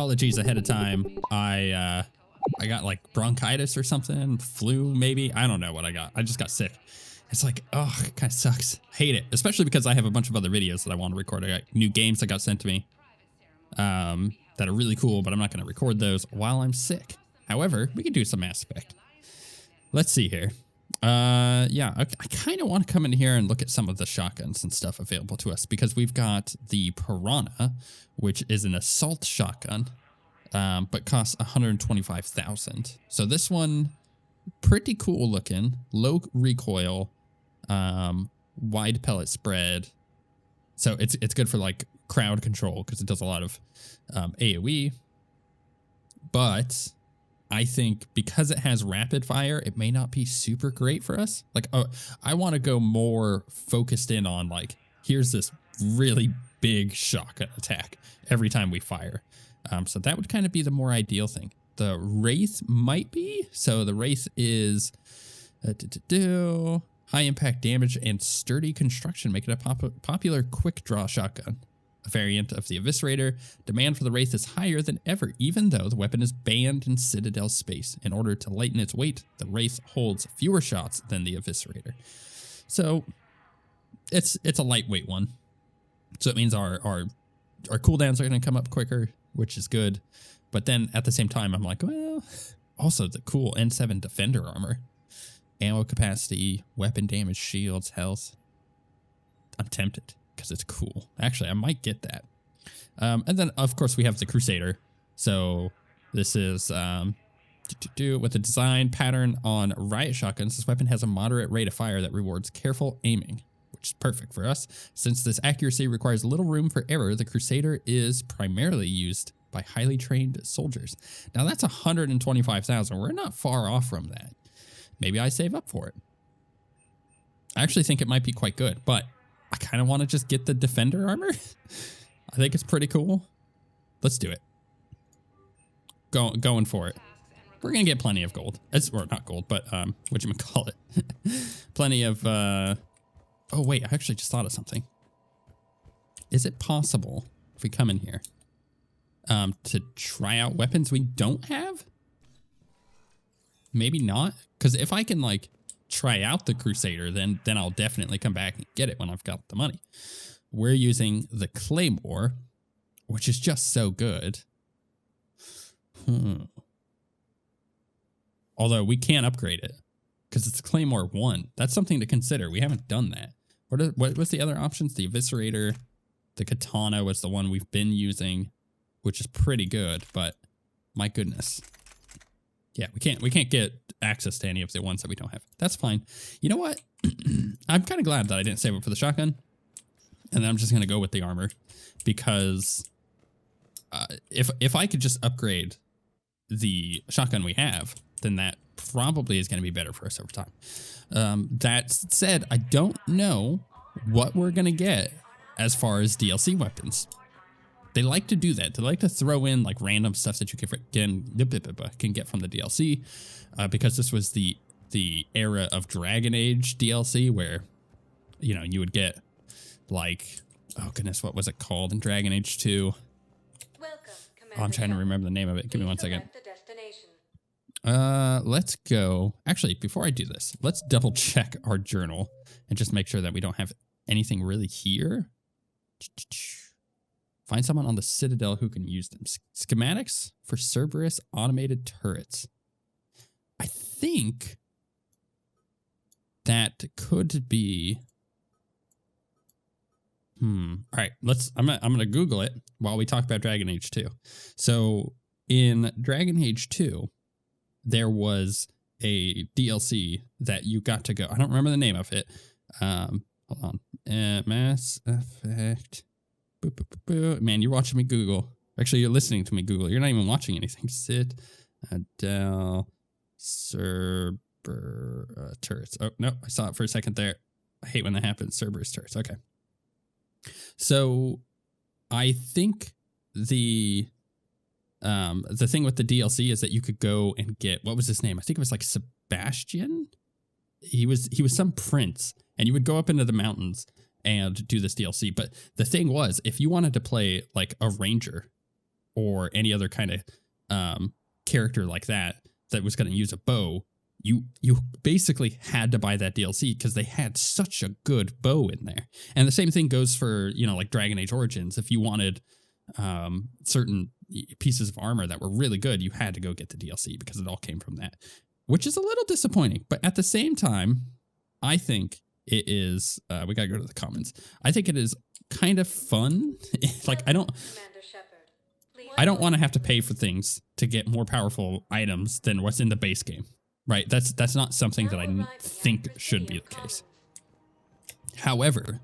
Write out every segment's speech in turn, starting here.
apologies ahead of time. I got like bronchitis or something, flu maybe. I don't know what I got. I just got sick. It's like, oh, it kind of sucks. Hate it, especially because I have a bunch of other videos that I want to record. I got new games that got sent to me that are really cool, but I'm not going to record those while I'm sick. However, we can do some Mass Effect. Let's see here. Yeah, I kind of want to come in here and look at some of the shotguns and stuff available to us because we've got the Piranha, which is an assault shotgun, but costs 125,000. So this one, pretty cool looking, low recoil, wide pellet spread. So it's good for like crowd control because it does a lot of AoE. But I think because it has rapid fire, it may not be super great for us. Like, I want to go more focused in on like, here's this really big shotgun attack every time we fire. So that would kind of be the more ideal thing. The Wraith might be. So the Wraith is high impact damage and sturdy construction, make it a popular quick draw shotgun. A variant of the Eviscerator, demand for the Wraith is higher than ever, even though the weapon is banned in Citadel space. In order to lighten its weight, the Wraith holds fewer shots than the Eviscerator. So it's a lightweight one. So it means our cooldowns are going to come up quicker, which is good. But then at the same time, I'm like, well, also the cool N7 Defender armor. Ammo capacity, weapon damage, shields, health. I'm tempted because it's cool. Actually, I might get that. And then, of course, we have the Crusader. So this is with a design pattern on riot shotguns. This weapon has a moderate rate of fire that rewards careful aiming, which is perfect for us. Since this accuracy requires little room for error, the Crusader is primarily used by highly trained soldiers. Now that's 125,000. We're not far off from that. Maybe I save up for it. I actually think it might be quite good, but I kind of want to just get the Defender armor. I think it's pretty cool. Let's do it. Going for it. We're going to get plenty of gold. Or not gold, but whatchamacallit. Plenty of... Oh, wait. I actually just thought of something. Is it possible, if we come in here, to try out weapons we don't have? Maybe not. Because if I can, like, try out the Crusader, then I'll definitely come back and get it when I've got the money. We're using the Claymore, which is just so good. Although we can't upgrade it because it's Claymore 1. That's something to consider. We haven't done that. What was the other options? The Eviscerator, the Katana was the one we've been using, which is pretty good, but my goodness. Yeah, we can't get access to any of the ones that we don't have. That's fine. You know what? I'm kind of glad that I didn't save it for the shotgun. And then I'm just going to go with the armor. Because if I could just upgrade the shotgun we have, then that probably is going to be better for us over time. That said, I don't know what we're going to get as far as DLC weapons. They like to do that. They like to throw in like random stuff that you can get from the DLC, because this was the era of Dragon Age DLC where, you know, you would get like, oh goodness, what was it called in Dragon Age 2? Oh, I'm trying to remember the name of it. Give me 1 second. Let's go. Actually, before I do this, let's double check our journal and just make sure that we don't have anything really here. Find someone on the Citadel who can use them. Schematics for Cerberus automated turrets. I think that could be... All right, I'm gonna Google it while we talk about Dragon Age 2. So in Dragon Age 2, there was a DLC that you got to go. I don't remember the name of it. Hold on. Mass Effect... Man, you're watching me Google. Actually, you're listening to me Google. You're not even watching anything. Citadel Cerberus turrets. Oh, no, I saw it for a second there. I hate when that happens. Cerberus turrets. Okay. So I think the thing with the DLC is that you could go and get, what was his name? I think it was like Sebastian. He was some prince, and you would go up into the mountains and do this DLC. But the thing was, if you wanted to play like a ranger or any other kind of character like that was going to use a bow, you basically had to buy that DLC because they had such a good bow in there. And the same thing goes for, like Dragon Age Origins. If you wanted certain pieces of armor that were really good, you had to go get the DLC because it all came from that, which is a little disappointing. But at the same time, I think it is, we got to go to the comments. I think it is kind of fun. Like, I don't want to have to pay for things to get more powerful items than what's in the base game. Right, that's not something that I think should be the case. However,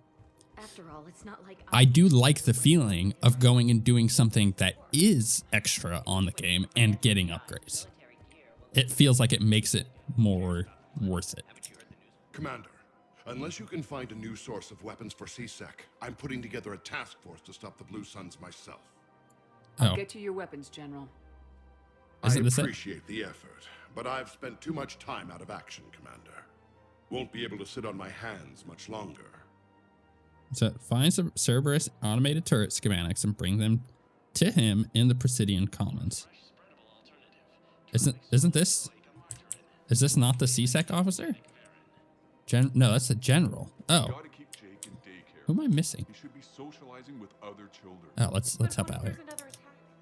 I do like the feeling of going and doing something that is extra on the game and getting upgrades. It feels like it makes it more worth it. Commander, unless you can find a new source of weapons for CSEC, I'm putting together a task force to stop the Blue Suns myself. I'll get you your weapons, General. I appreciate the effort, but I've spent too much time out of action, Commander. Won't be able to sit on my hands much longer. So find some Cerberus automated turret schematics and bring them to him in the Prothean Commons. Is this not the CSEC officer? No, that's the general. Oh. Who am I missing? Oh, let's help out here.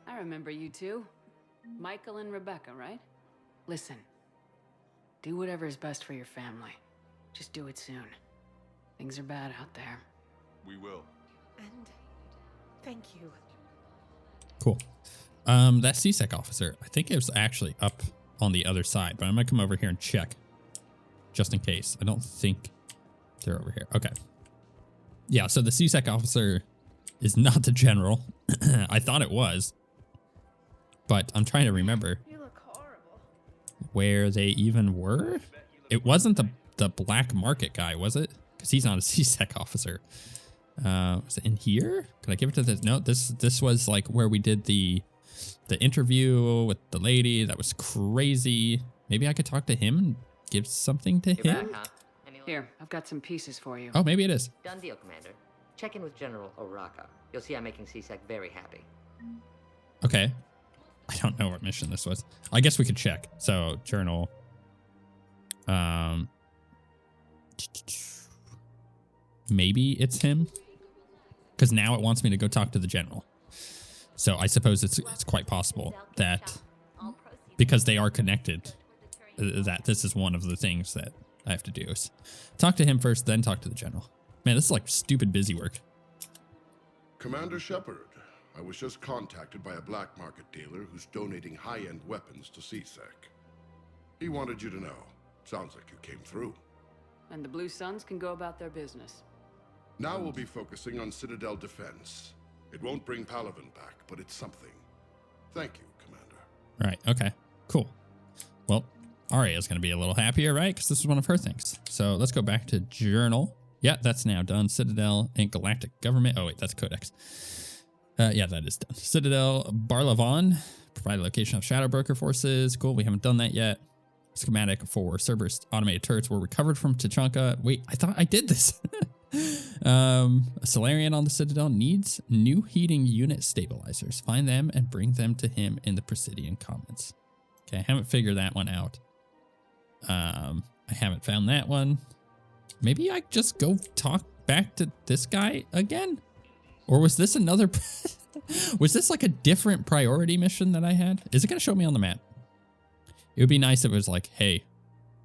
I remember you two. Michael and Rebecca, right? Listen, do whatever is best for your family. Just do it soon. Things are bad out there. We will. And thank you. Cool. That CSEC officer, I think it was actually up on the other side, but I'm gonna come over here and check just in case. I don't think they're over here. Okay. Yeah, so the CSEC officer is not the general. I thought it was, but I'm trying to remember where they even were. It wasn't the black market guy, was it? Because he's not a CSEC officer. Was it in here? Can I give it to this? No, this was like where we did the interview with the lady. That was crazy. Maybe I could talk to him and give something to him. Back, huh? Here, I've got some pieces for you. Oh, maybe it is. Done deal, Commander. Check in with General Oraka. You'll see I'm making CSEC very happy. Okay. I don't know what mission this was. I guess we could check. So, journal. Maybe it's him. Because now it wants me to go talk to the general. So I suppose it's quite possible that because they are connected, that this is one of the things that I have to do is talk to him first, then talk to the general. Man, this is like stupid busy work. Commander Shepard, I was just contacted by a black market dealer who's donating high-end weapons to CSEC. He wanted you to know. Sounds like you came through. And the Blue Suns can go about their business. Now we'll be focusing on Citadel defense. It won't bring Palaven back, but it's something. Thank you, Commander. Right, okay, cool. Well, Aria's going to be a little happier, right? Because this is one of her things. So let's go back to Journal. Yeah, that's now done. Citadel and Galactic Government. Oh, wait, that's Codex. Yeah, that is done. Citadel, Barlavon. Provide a location of Shadow Broker forces. Cool, we haven't done that yet. Schematic for Cerberus automated turrets were recovered from Tachanka. Wait, I thought I did this. A Solarian on the Citadel needs new heating unit stabilizers. Find them and bring them to him in the Prothean Commons. Okay, I haven't figured that one out. I haven't found that one. Maybe I just go talk back to this guy again? Or was this another... was this like a different priority mission that I had? Is it going to show me on the map? It would be nice if it was like, hey,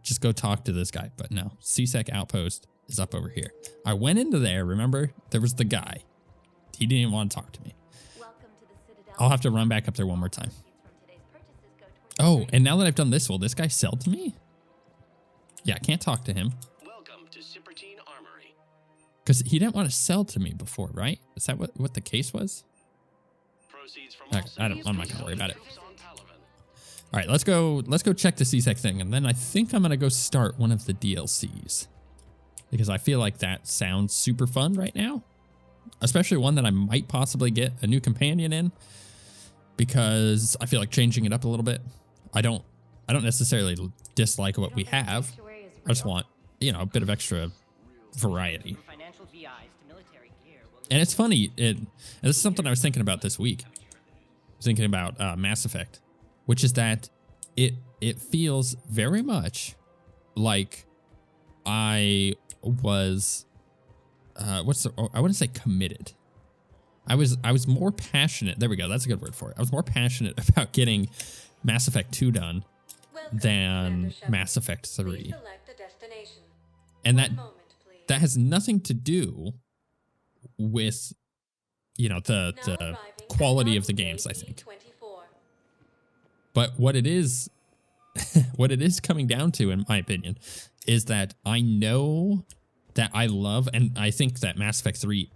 just go talk to this guy. But no, CSEC Outpost is up over here. I went into there, remember? There was the guy. He didn't even want to talk to me. I'll have to run back up there one more time. Oh, and now that I've done this, will this guy sell to me? Yeah, I can't talk to him. Welcome to Prothean Armory. Because he didn't want to sell to me before, right? Is that what the case was? Proceeds from Okay, I'm not going to worry about it. All right, let's go check the CSEC thing, and then I think I'm going to go start one of the DLCs. Because I feel like that sounds super fun right now. Especially one that I might possibly get a new companion in. Because I feel like changing it up a little bit. I don't necessarily dislike what we have. I just want, you know, a bit of extra variety. And it's funny, and this is something I was thinking about this week. thinking about Mass Effect, which is that it feels very much like I was I wouldn't say committed. I was more passionate. There we go. That's a good word for it. I was more passionate about getting Mass Effect 2 done than Mass Effect 3. And that has nothing to do with, you know, the quality of the games, I think. But what it is what it is coming down to, in my opinion, is that I know that I love, and I think that Mass Effect 3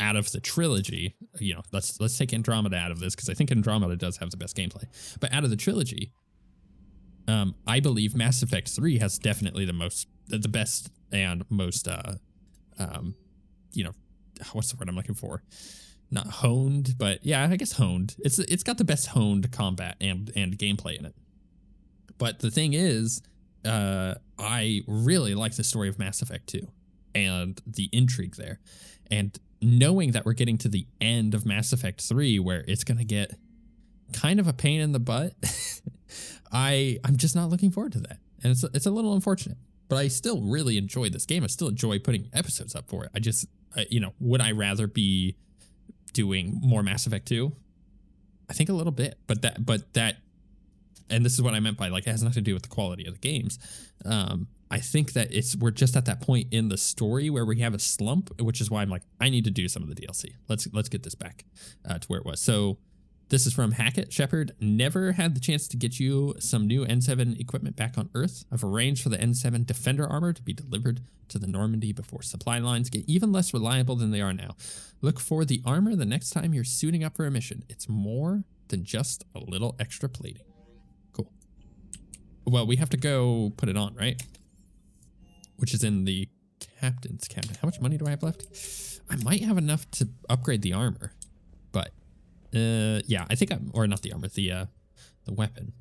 out of the trilogy, you know, let's take Andromeda out of this, because I think Andromeda does have the best gameplay. But out of the trilogy, I believe Mass Effect 3 has definitely the best and most, you know, what's the word I'm looking for? Not honed, but yeah, I guess honed. It's got the best honed combat and gameplay in it. But the thing is, I really like the story of Mass Effect 2 and the intrigue there. And knowing that we're getting to the end of Mass Effect 3 where it's going to get kind of a pain in the butt, I'm just not looking forward to that. And it's a little unfortunate. But I still really enjoy this game. I still enjoy putting episodes up for it. You know, would I rather be doing more Mass Effect 2? I think a little bit. But that, and this is what I meant by, like, it has nothing to do with the quality of the games. I think that we're just at that point in the story where we have a slump, which is why I'm like, I need to do some of the DLC. Let's get this back to where it was. So this is from Hackett. Shepard, never had the chance to get you some new N7 equipment back on Earth. I've arranged for the N7 Defender armor to be delivered to the Normandy before supply lines get even less reliable than they are now. Look for the armor the next time you're suiting up for a mission. It's more than just a little extra plating. Cool. Well, we have to go put it on, right? Which is in the captain's cabinet. How much money do I have left? I might have enough to upgrade the armor, but yeah, I think or not the armor, the weapon.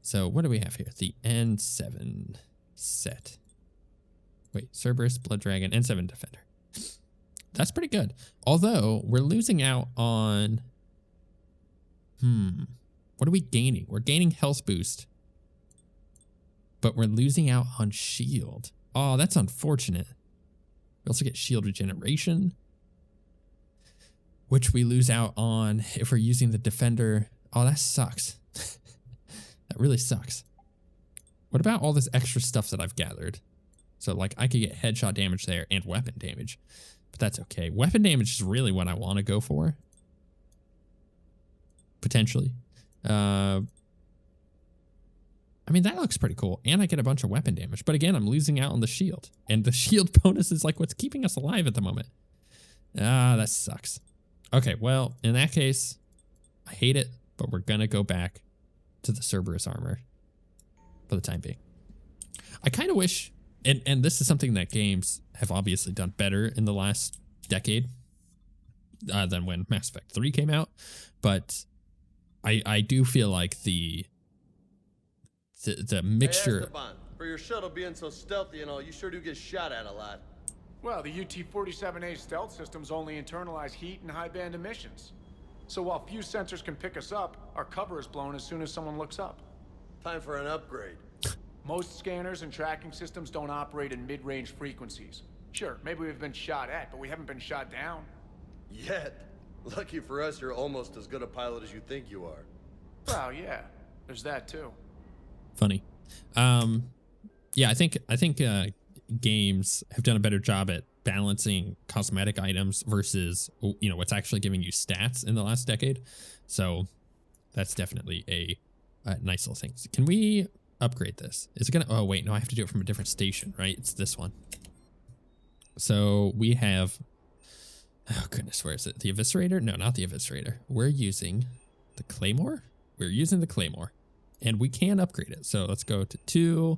So what do we have here? The N7 set. Wait, Cerberus, Blood Dragon, N7 Defender. That's pretty good. Although we're losing out on, what are we gaining? We're gaining health boost, but we're losing out on shield. Oh, that's unfortunate. We also get shield regeneration, which we lose out on if we're using the defender. Oh, that sucks. That really sucks. What about all this extra stuff that I've gathered? So, like, I could get headshot damage there and weapon damage, but that's okay. Weapon damage is really what I want to go for. Potentially. I mean, that looks pretty cool. And I get a bunch of weapon damage. But again, I'm losing out on the shield. And the shield bonus is like what's keeping us alive at the moment. Ah, that sucks. Okay, well, in that case, I hate it, but we're going to go back to the Cerberus armor for the time being. I kind of wish, and this is something that games have obviously done better in the last decade than when Mass Effect 3 came out. But I do feel like the mixture. Hey, Esteban, for your shuttle being so stealthy and all, you sure do get shot at a lot. Well, the UT-47A stealth systems only internalize heat and high-band emissions. So while few sensors can pick us up, our cover is blown as soon as someone looks up. Time for an upgrade. Most scanners and tracking systems don't operate in mid-range frequencies. Sure, maybe we've been shot at, but we haven't been shot down. Yet. Lucky for us, you're almost as good a pilot as you think you are. Well, yeah. There's that, too. Funny. Yeah, I think games have done a better job at balancing cosmetic items versus, you know, what's actually giving you stats in the last decade. So that's definitely a nice little thing. Can we upgrade this? Is it gonna, oh wait, no, I have to do it from a different station, right? It's this one. So we have, oh goodness, where is it? The Eviscerator? No, not the Eviscerator. We're using the Claymore. We're using the Claymore. And we can upgrade it. So let's go to 2.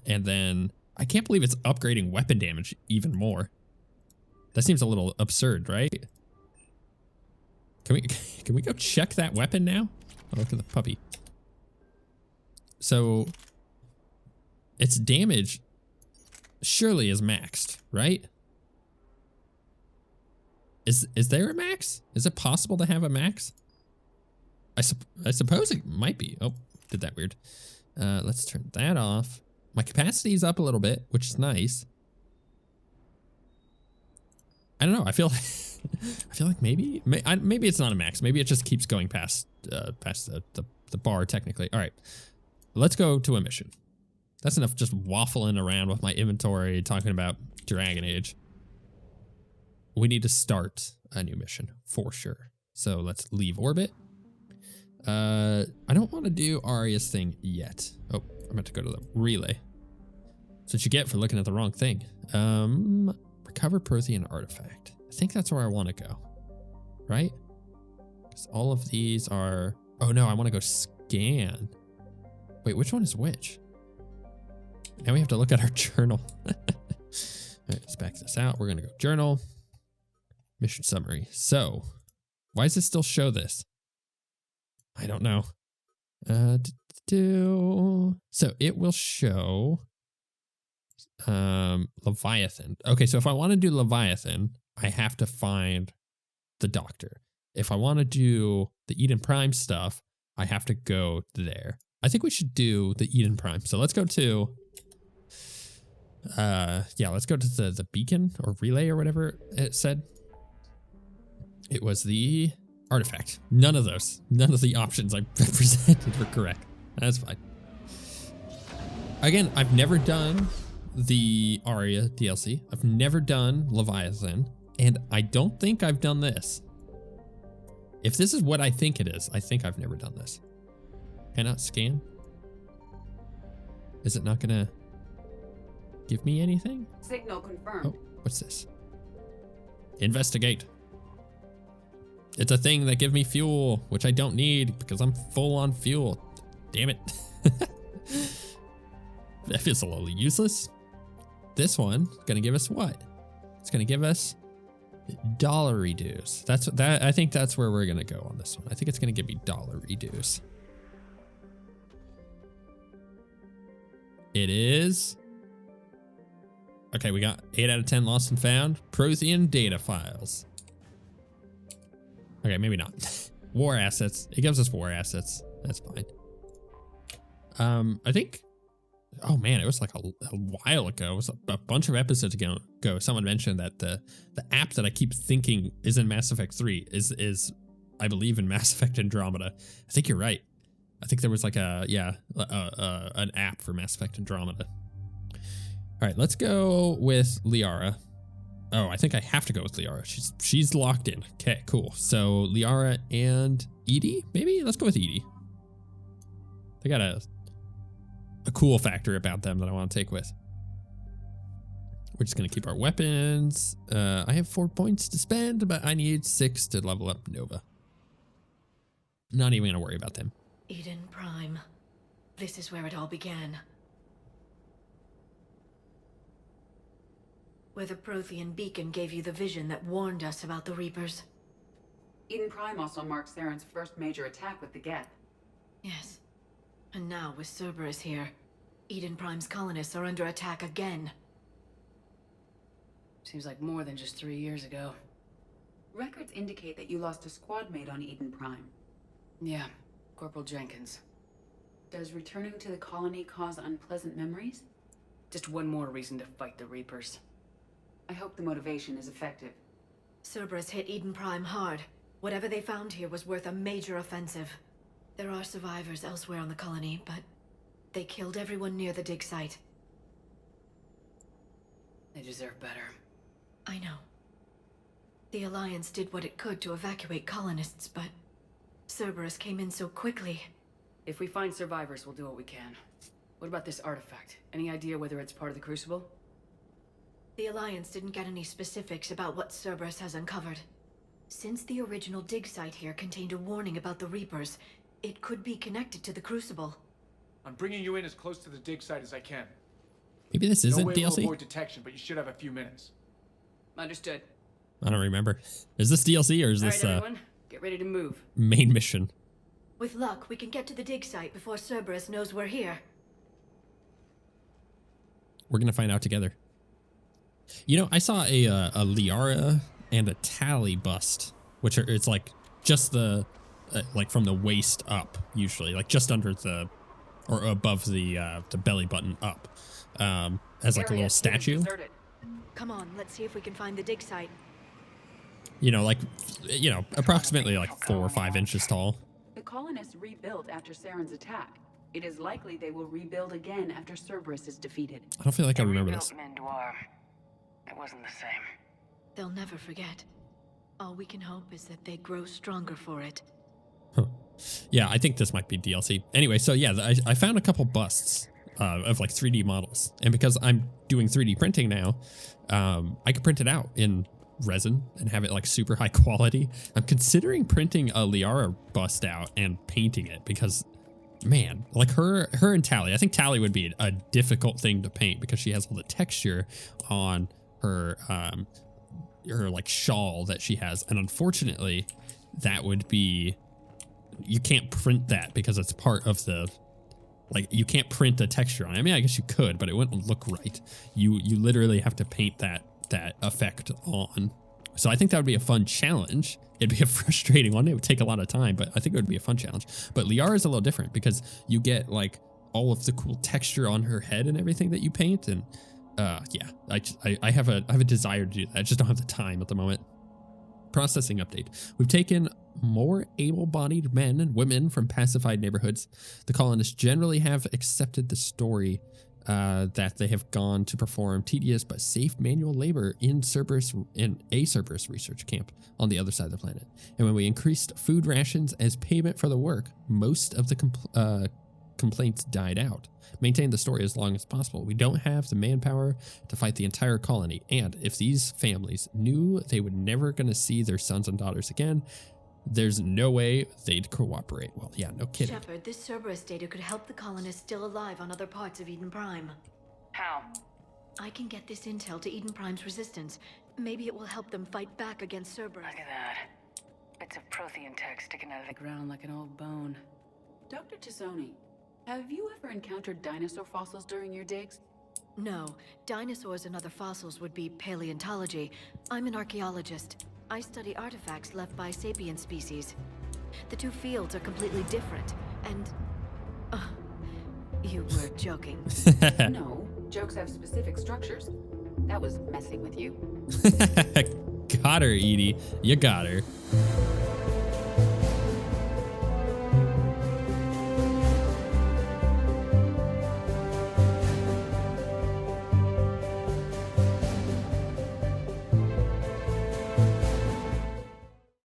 And then I can't believe it's upgrading weapon damage even more. That seems a little absurd, right? Can we go check that weapon now? Oh, look at the puppy. So its damage surely is maxed, right? Is there a max? Is it possible to have a max? I suppose it might be. Oh, did that weird. Let's turn that off. My capacity is up a little bit, which is nice. I don't know. I feel like maybe it's not a max. Maybe it just keeps going past the bar technically. All right, let's go to a mission. That's enough just waffling around with my inventory talking about Dragon Age. We need to start a new mission for sure. So let's leave orbit. I don't want to do Arya's thing yet. Oh, I'm about to go to the relay. That's what you get for looking at the wrong thing. Recover Prothean Artifact. I think that's where I want to go. Right? Because all of these are... Oh no, I want to go scan. Wait, which one is which? Now we have to look at our journal. All right, let's back this out. We're going to go journal. Mission summary. So, why does it still show this? I don't know. So it will show Leviathan. Okay, so if I want to do Leviathan, I have to find the doctor. If I want to do the Eden Prime stuff, I have to go there. I think we should do the Eden Prime. So let's go to let's go to the beacon or relay or whatever it said. It was the artifact. None of the options I presented were correct. That's fine. Again, I've never done the Arya DLC. I've never done Leviathan, and I don't think I've done this. If this is what I think it is, I think I've never done this. Cannot scan? Is it not gonna give me anything? Signal confirmed. Oh, what's this? Investigate. It's a thing that gives me fuel, which I don't need because I'm full on fuel. Damn it. That feels a little useless. This one is gonna give us what? It's gonna give us dollar dues. I think that's where we're gonna go on this one. I think it's gonna give me dollar dues. It is. Okay, we got 8 out of 10 lost and found. Prothean data files. Okay, maybe not. War assets. It gives us war assets. That's fine. I think. Oh man, it was like a while ago. It was a bunch of episodes ago. Someone mentioned that the app that I keep thinking is in Mass Effect 3 is I believe in Mass Effect Andromeda. I think you're right. I think there was like an app for Mass Effect Andromeda. All right, let's go with Liara. Oh, I think I have to go with Liara. She's locked in. Okay, cool. So Liara and Edie, maybe? Let's go with Edie. They got a cool factor about them that I want to take with. We're just going to keep our weapons. I have 4 points to spend, but I need 6 to level up Nova. Not even going to worry about them. Eden Prime. This is where it all began. Where the Prothean beacon gave you the vision that warned us about the Reapers. Eden Prime also marks Theron's first major attack with the Geth. Yes. And now, with Cerberus here, Eden Prime's colonists are under attack again. Seems like more than just 3 years ago. Records indicate that you lost a squad mate on Eden Prime. Yeah, Corporal Jenkins. Does returning to the colony cause unpleasant memories? Just one more reason to fight the Reapers. I hope the motivation is effective. Cerberus hit Eden Prime hard. Whatever they found here was worth a major offensive. There are survivors elsewhere on the colony, but they killed everyone near the dig site. They deserve better. I know. The Alliance did what it could to evacuate colonists, but Cerberus came in so quickly. If we find survivors, we'll do what we can. What about this artifact? Any idea whether it's part of the Crucible? The Alliance didn't get any specifics about what Cerberus has uncovered. Since the original dig site here contained a warning about the Reapers, it could be connected to the Crucible. I'm bringing you in as close to the dig site as I can. Maybe this isn't No way we'll DLC? avoid detection, but you should have a few minutes. Understood. I don't remember. Is this DLC or is All this right, everyone, get ready to move. main mission? With luck, we can get to the dig site before Cerberus knows we're here. We're gonna find out together. You know, I saw a Liara and a Tally bust, which are it's like just the like from the waist up, usually, like just under the, or above the belly button up, as like a little statue. Come on, let's see if we can find the dig site. You know, like, you know, approximately like 4 or 5 inches tall. The colonists rebuilt after Saren's attack. It is likely they will rebuild again after Cerberus is defeated. I don't feel like I remember this. It wasn't the same. They'll never forget. All we can hope is that they grow stronger for it. Huh. Yeah, I think this might be DLC. Anyway, so yeah, I found a couple busts of like 3D models. And because I'm doing 3D printing now, I can print it out in resin and have it like super high quality. I'm considering printing a Liara bust out and painting it because, man, like her and Tali, I think Tali would be a difficult thing to paint because she has all the texture on her like shawl that she has, and unfortunately that would be, you can't print that because it's part of the, like, you can't print a texture on it. I mean, I guess you could, but it wouldn't look right. You literally have to paint that effect on. So I think that would be a fun challenge. It'd be a frustrating one. It would take a lot of time, but I think it would be a fun challenge. But Liara is a little different because you get like all of the cool texture on her head and everything that you paint. And yeah, I have a desire to do that. I just don't have the time at the moment. Processing update. We've taken more able-bodied men and women from pacified neighborhoods. The colonists generally have accepted the story that they have gone to perform tedious but safe manual labor in a Cerberus research camp on the other side of the planet. And when we increased food rations as payment for the work, most of the complaints died out. Maintain the story as long as possible. We don't have the manpower to fight the entire colony, and if these families knew they were never going to see their sons and daughters again, there's no way they'd cooperate. Well, yeah, no kidding. Shepard, this Cerberus data could help the colonists still alive on other parts of Eden Prime. How? I can get this intel to Eden Prime's resistance. Maybe it will help them fight back against Cerberus. Look at that. Bits of Prothean tech sticking out of the ground like an old bone. Dr. Tassoni, have you ever encountered dinosaur fossils during your digs? No, dinosaurs and other fossils would be paleontology. I'm an archaeologist. I study artifacts left by sapient species. The two fields are completely different, and... you were joking. No, jokes have specific structures. That was messing with you. Got her, Edie. You got her.